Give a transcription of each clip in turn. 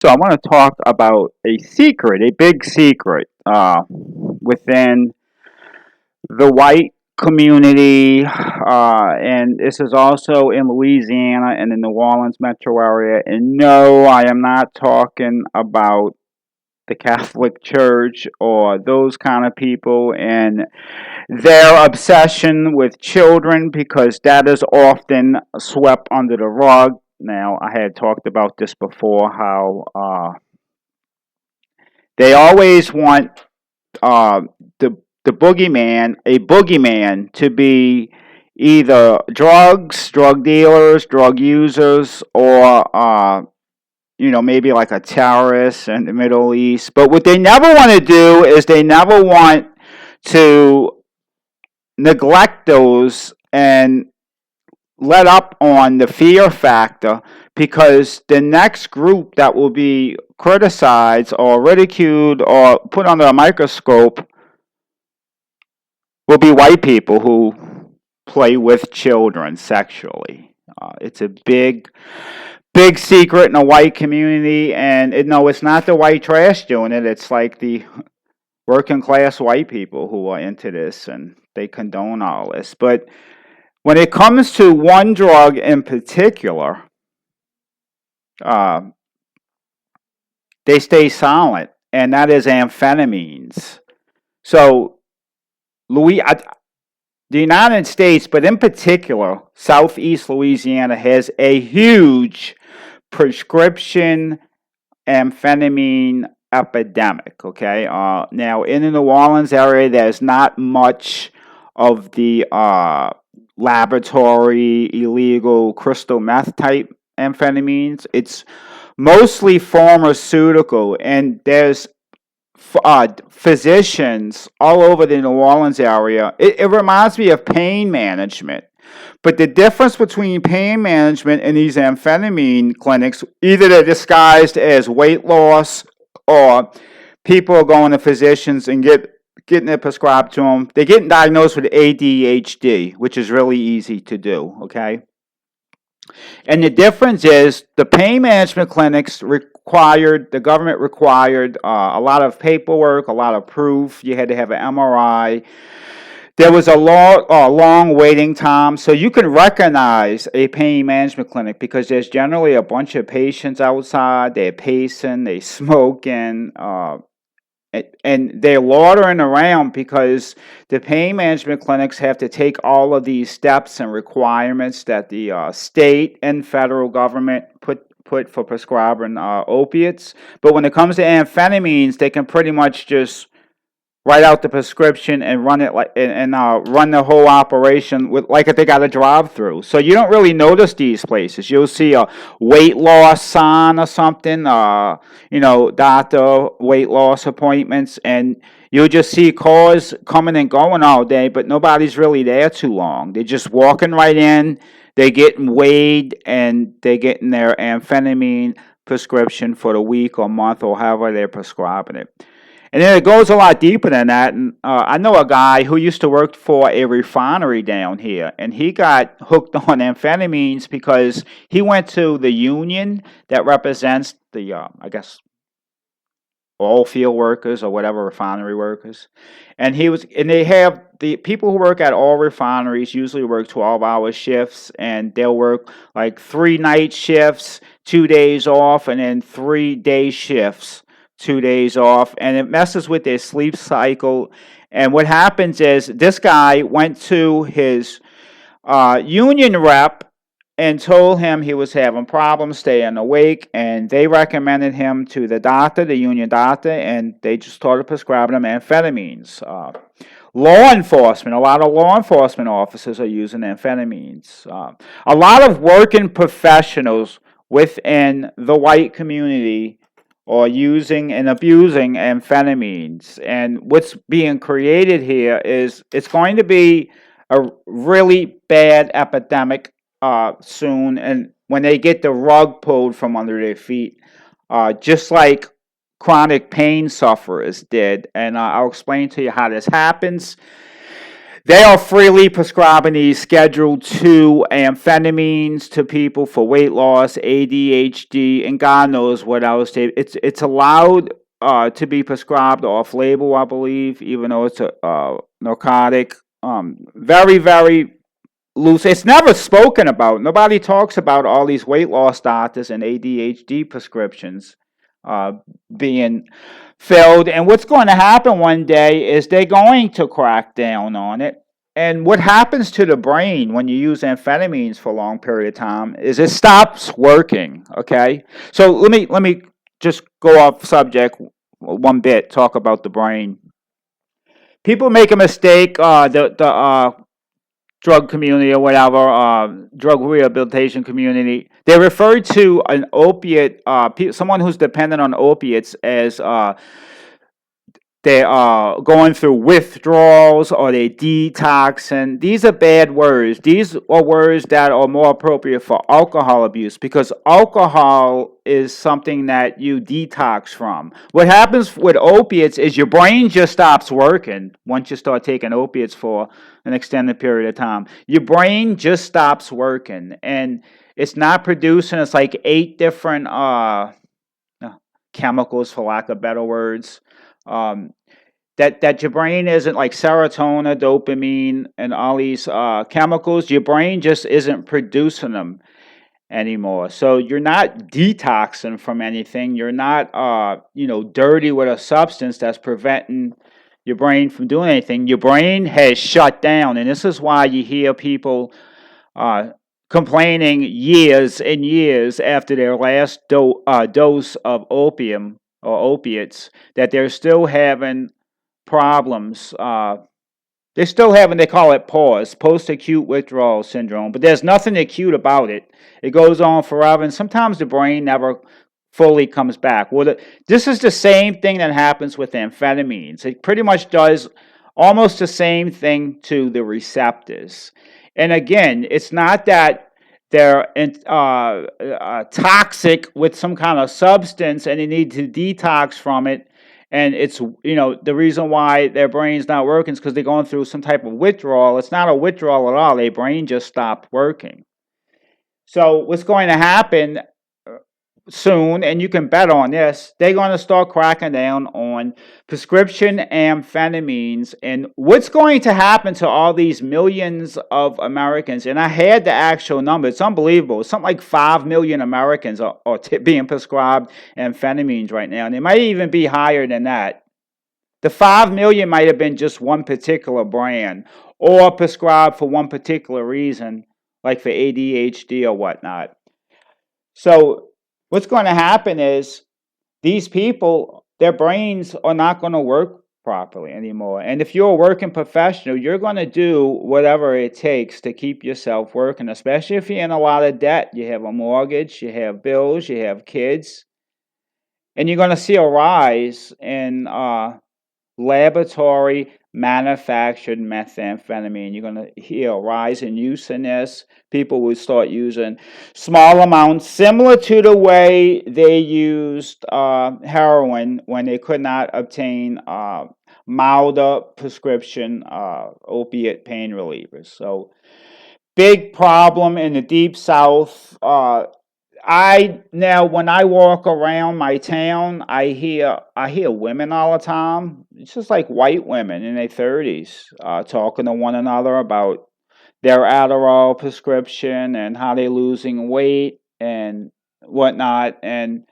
So I want to talk about a secret, a big secret within the white community, and this is also in Louisiana and the New Orleans metro area. And no, I am not talking about the Catholic Church or those kind of people and their obsession with children, because that is often swept under the rug. Now, I had talked about this before, how they always want uh, the a boogeyman, to be either drug dealers, drug users, or maybe like a terrorist in the Middle East. But what they never want to do is they never want to neglect those and let up on the fear factor, because the next group that will be criticized or ridiculed or put under a microscope will be white people who play with children sexually. It's a big secret in the white community, and no, it's not the white trash doing it. It's like the working class white people who are into this, and they condone all this. But when it comes to one drug in particular, uh, they stay silent, and that is amphetamines. So, Louis, the United States, but in particular, Southeast Louisiana, has a huge prescription amphetamine epidemic. Okay, now in the New Orleans area, there's not much of the laboratory illegal crystal meth type amphetamines. It's mostly pharmaceutical, and there's physicians all over the New Orleans area. It reminds me of pain management. But the difference between pain management and these amphetamine clinics, either they're disguised as weight loss, or people are going to physicians and getting it prescribed to them. They're getting diagnosed with ADHD, which is really easy to do, okay? And the difference is the pain management clinics the government required a lot of paperwork, a lot of proof. You had to have an MRI. There was a long waiting time, so you can recognize a pain management clinic because there's generally a bunch of patients outside. They're pacing, they smoking, and they're loitering around because the pain management clinics have to take all of these steps and requirements that the state and federal government put for prescribing opiates. But when it comes to amphetamines, they can pretty much just write out the prescription and run it run the whole operation with like if they got a drive through. So you don't really notice these places. You'll see a weight loss sign or something, doctor weight loss appointments, and you'll just see cars coming and going all day, but nobody's really there too long. They're just walking right in, they're getting weighed, and they're getting their amphetamine prescription for the week or month or however they're prescribing it. And then it goes a lot deeper than that. And I know a guy who used to work for a refinery down here, and he got hooked on amphetamines because he went to the union that represents the, I guess, oil field workers or whatever, refinery workers. And they have the people who work at all refineries usually work 12-hour shifts, and they'll work like 3 night shifts, 2 days off, and then 3 day shifts, 2 days off, and it messes with their sleep cycle. And what happens is this guy went to his union rep and told him he was having problems staying awake, and they recommended him to the union doctor, and they just started prescribing him amphetamines. A lot of law enforcement officers are using amphetamines. A lot of working professionals within the white community or using and abusing amphetamines. And what's being created here is it's going to be a really bad epidemic soon, and when they get the rug pulled from under their feet, just like chronic pain sufferers did. And I'll explain to you how this happens. They are freely prescribing these Schedule II amphetamines to people for weight loss, ADHD, and God knows what else. It's allowed to be prescribed off label, I believe, even though it's a narcotic. Very, very loose. It's never spoken about. Nobody talks about all these weight loss doctors and ADHD prescriptions uh, being filled. And what's going to happen one day is they're going to crack down on it. And what happens to the brain when you use amphetamines for a long period of time is it stops working. Okay, so let me just go off subject one bit. Talk about the brain. People make a mistake. The drug community or whatever, drug rehabilitation community, they refer to an opiate, someone who's dependent on opiates as they are going through withdrawals or they detoxing. These are bad words. These are words that are more appropriate for alcohol abuse because alcohol is something that you detox from. What happens with opiates is your brain just stops working once you start taking opiates for an extended period of time. Your brain just stops working and it's not producing. It's like 8 different chemicals, for lack of better words. That your brain isn't like serotonin, dopamine, and all these chemicals. Your brain just isn't producing them anymore. So you're not detoxing from anything. You're not, dirty with a substance that's preventing your brain from doing anything. Your brain has shut down, and this is why you hear people complaining years and years after their last dose of opium or opiates that they're still having problems. They're still having, they call it PAWS, post-acute withdrawal syndrome, but there's nothing acute about it. It goes on forever, and sometimes the brain never fully comes back. Well, this is the same thing that happens with amphetamines. It pretty much does almost the same thing to the receptors. And again, it's not that they're toxic with some kind of substance and they need to detox from it. And it's, the reason why their brain's not working is because they're going through some type of withdrawal. It's not a withdrawal at all. Their brain just stopped working. So what's going to happen soon, and you can bet on this, they're going to start cracking down on prescription amphetamines. And what's going to happen to all these millions of Americans? And I had the actual number. It's unbelievable. It's something like 5 million Americans are being prescribed amphetamines right now. And it might even be higher than that. The 5 million might have been just one particular brand or prescribed for one particular reason, like for ADHD or whatnot. So what's going to happen is these people, their brains are not going to work properly anymore. And if you're a working professional, you're going to do whatever it takes to keep yourself working, especially if you're in a lot of debt. You have a mortgage, you have bills, you have kids. And you're going to see a rise in laboratory manufactured methamphetamine. You're going to hear a rise in use in this. People will start using small amounts, similar to the way they used heroin when they could not obtain milder prescription opiate pain relievers. So, big problem in the Deep South. When I walk around my town, I hear women all the time. It's just like white women in their 30s talking to one another about their Adderall prescription and how they're losing weight and whatnot. And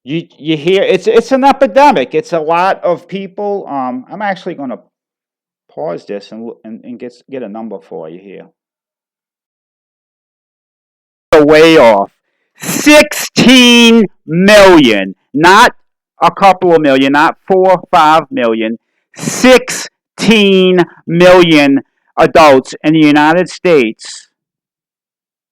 you hear it's an epidemic. It's a lot of people. I'm actually going to pause this and get a number for you here. Way off. 16 million, not a couple of million, not 4 or 5 million, 16 million adults in the United States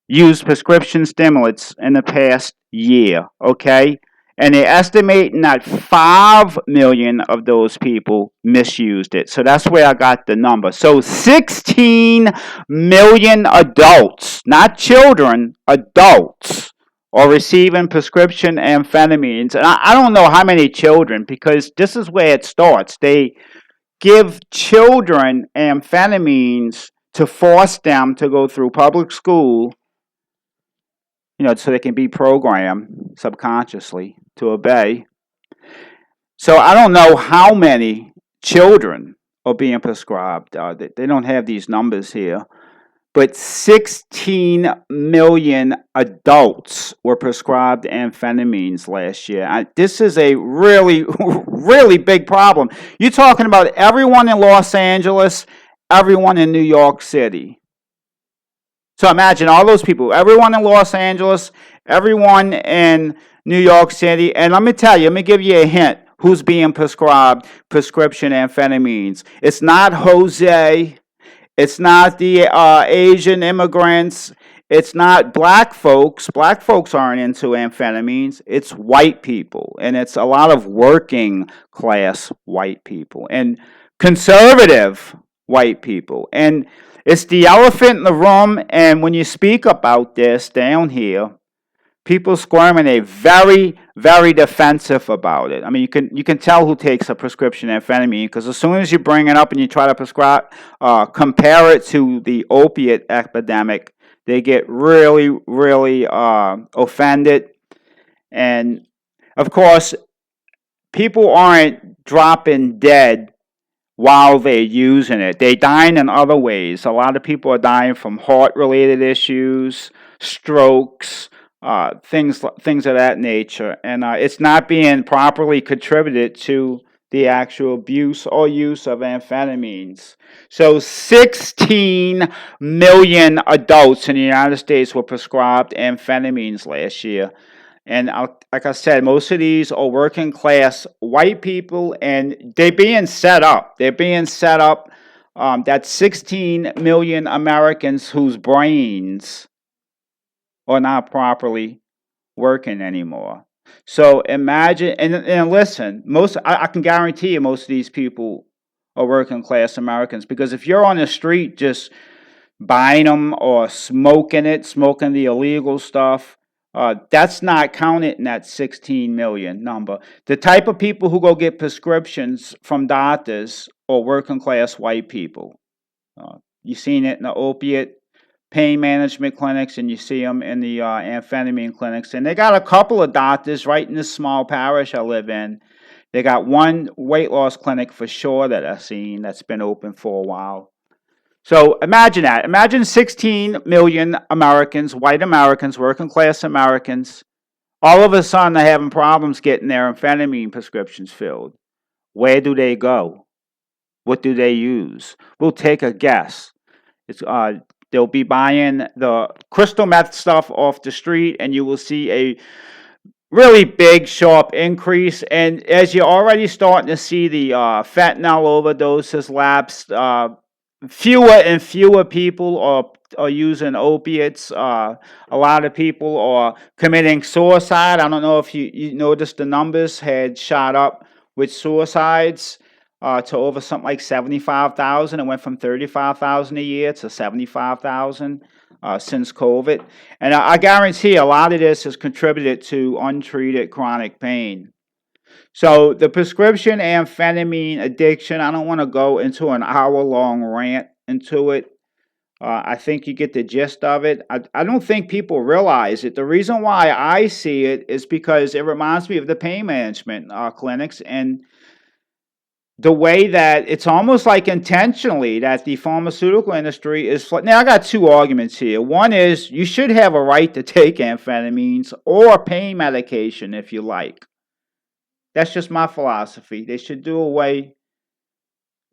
used prescription stimulants in the past year, okay? And they're estimating that 5 million of those people misused it. So that's where I got the number. So 16 million adults, not children, adults, are receiving prescription amphetamines. And I don't know how many children, because this is where it starts. They give children amphetamines to force them to go through public school, so they can be programmed subconsciously to obey. So I don't know how many children are being prescribed. They don't have these numbers here, but 16 million adults were prescribed amphetamines last year. This is a really, really big problem. You're talking about everyone in Los Angeles, everyone in New York City. So imagine all those people, everyone in Los Angeles, everyone in New York City, and let me give you a hint who's being prescribed prescription amphetamines. It's not Jose. It's not the Asian immigrants. It's not black folks. Black folks aren't into amphetamines. It's white people, and it's a lot of working class white people and conservative white people. And it's the elephant in the room, and when you speak about this down here, people squirming are very, very defensive about it. I mean, you can tell who takes a prescription amphetamine because as soon as you bring it up and you try to compare it to the opiate epidemic, they get really, really offended. And of course, people aren't dropping dead while they're using it. They're dying in other ways. A lot of people are dying from heart-related issues, strokes, things of that nature, and it's not being properly contributed to the actual abuse or use of amphetamines. So 16 million adults in the United States were prescribed amphetamines last year. And like I said, most of these are working class white people, and they're being set up. That's 16 million Americans whose brains are not properly working anymore. So imagine, and listen, I can guarantee you most of these people are working class Americans, because if you're on the street just buying them or smoking the illegal stuff, that's not counted in that 16 million number. The type of people who go get prescriptions from doctors are working class white people. You've seen it in the opiate pain management clinics, and you see them in the amphetamine clinics. And they got a couple of doctors right in this small parish I live in. They got one weight loss clinic for sure that I've seen that's been open for a while. So imagine that. Imagine 16 million Americans, white Americans, working class Americans, all of a sudden they're having problems getting their amphetamine prescriptions filled. Where do they go? What do they use? We'll take a guess. They'll be buying the crystal meth stuff off the street, and you will see a really big, sharp increase. And as you're already starting to see the fentanyl overdoses lapse, fewer and fewer people are using opiates. A lot of people are committing suicide. I don't know if you noticed the numbers had shot up with suicides to over something like 75,000. It went from 35,000 a year to 75,000 since COVID. And I guarantee a lot of this is contributed to untreated chronic pain. So the prescription amphetamine addiction, I don't want to go into an hour-long rant into it. I think you get the gist of it. I don't think people realize it. The reason why I see it is because it reminds me of the pain management clinics, and the way that it's almost like intentionally that the pharmaceutical industry is. Now, I got two arguments here. One is you should have a right to take amphetamines or pain medication if you like. That's just my philosophy. They should do away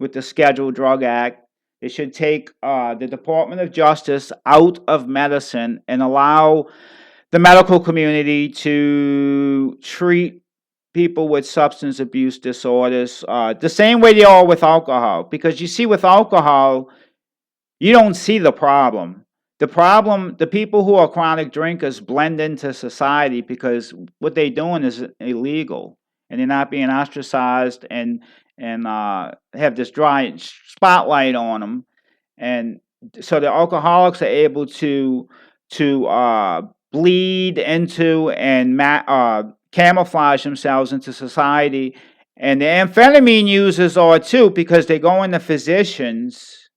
with the Scheduled Drug Act. They should take the Department of Justice out of medicine and allow the medical community to treat people with substance abuse disorders the same way they are with alcohol. Because you see, with alcohol, you don't see the problem. The people who are chronic drinkers blend into society because what they're doing is illegal, and they're not being ostracized and have this dry spotlight on them. And so the alcoholics are able to bleed into and camouflage themselves into society And the amphetamine users are too, because they go into physicians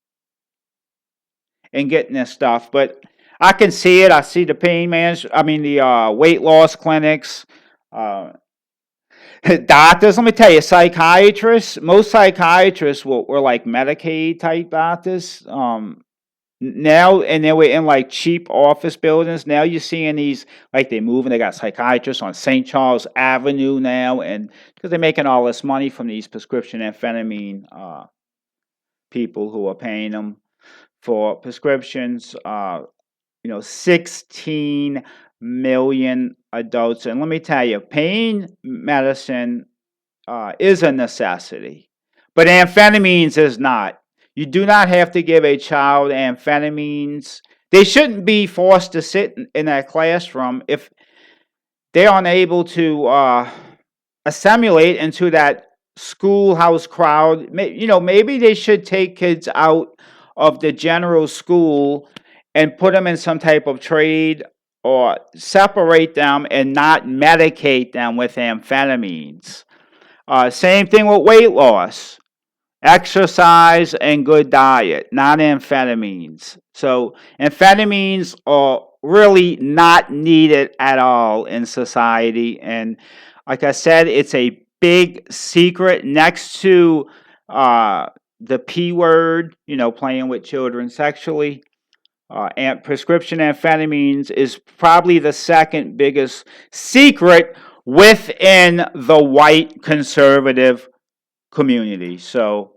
and getting this stuff. But I can see it. I see the the weight loss clinics, uh, doctors. Let me tell you, psychiatrists. Most psychiatrists were like Medicaid type doctors. Now, and they were in like cheap office buildings. Now you're seeing these, like they move and they got psychiatrists on St. Charles Avenue now, and because they're making all this money from these prescription amphetamine people who are paying them for prescriptions. 16 million adults, and let me tell you, pain medicine is a necessity, but amphetamines is not. You do not have to give a child amphetamines. They shouldn't be forced to sit in that classroom if they're unable to assimilate into that schoolhouse crowd. Maybe they should take kids out of the general school and put them in some type of trade or separate them and not medicate them with amphetamines. Same thing with weight loss. Exercise and good diet, not amphetamines. So amphetamines are really not needed at all in society. And like I said, it's a big secret next to the P word, playing with children sexually. And prescription amphetamines is probably the second biggest secret within the white conservative community. So